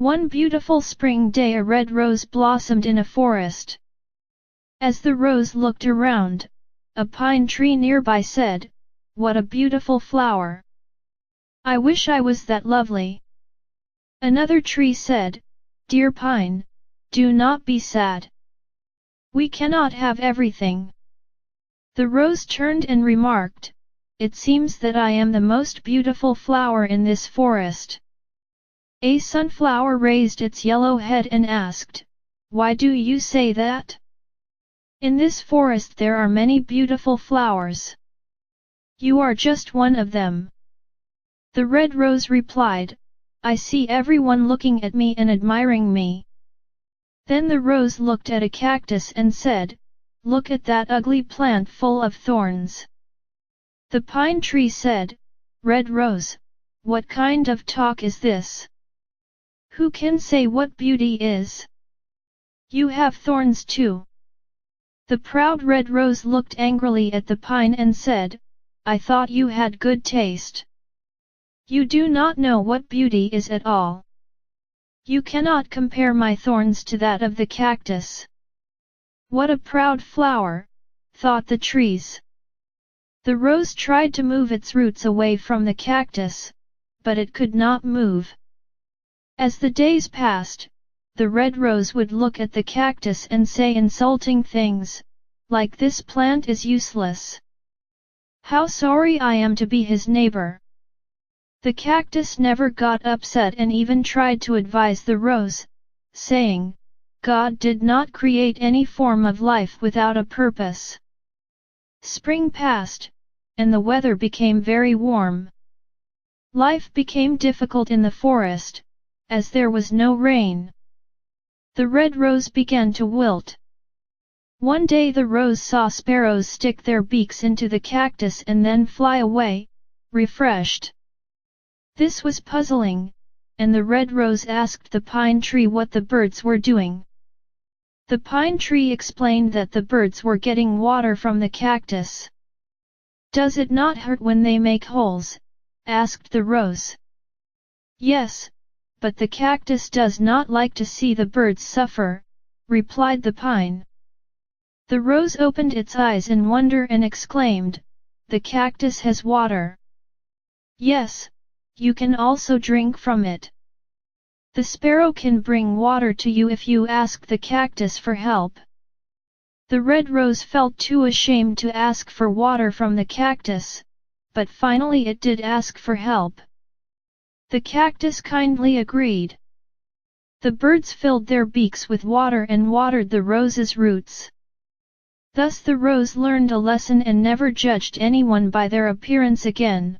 One beautiful spring day a red rose blossomed in a forest. As the rose looked around, a pine tree nearby said, "What a beautiful flower! I wish I was that lovely." Another tree said, "Dear pine, do not be sad. We cannot have everything." The rose turned and remarked, "It seems that I am the most beautiful flower in this forest." A sunflower raised its yellow head and asked, "Why do you say that? In this forest there are many beautiful flowers. You are just one of them." The red rose replied, "I see everyone looking at me and admiring me." Then the rose looked at a cactus and said, "Look at that ugly plant full of thorns." The pine tree said, "Red rose, what kind of talk is this? Who can say what beauty is? You have thorns too." The proud red rose looked angrily at the pine and said, "I thought you had good taste. You do not know what beauty is at all. You cannot compare my thorns to that of the cactus." "What a proud flower," thought the trees. The rose tried to move its roots away from the cactus, but it could not move. As the days passed, the red rose would look at the cactus and say insulting things, like "This plant is useless. How sorry I am to be his neighbor." The cactus never got upset and even tried to advise the rose, saying, "God did not create any form of life without a purpose." Spring passed, and the weather became very warm. Life became difficult in the forest, as there was no rain. The red rose began to wilt. One day the rose saw sparrows stick their beaks into the cactus and then fly away, refreshed. This was puzzling, and the red rose asked the pine tree what the birds were doing. The pine tree explained that the birds were getting water from the cactus. "Does it not hurt when they make holes?" asked the rose. "Yes, but the cactus does not like to see the birds suffer," replied the pine. The rose opened its eyes in wonder and exclaimed, "The cactus has water. Yes, you can also drink from it. The sparrow can bring water to you if you ask the cactus for help." The red rose felt too ashamed to ask for water from the cactus, but finally it did ask for help. The cactus kindly agreed. The birds filled their beaks with water and watered the rose's roots. Thus the rose learned a lesson and never judged anyone by their appearance again.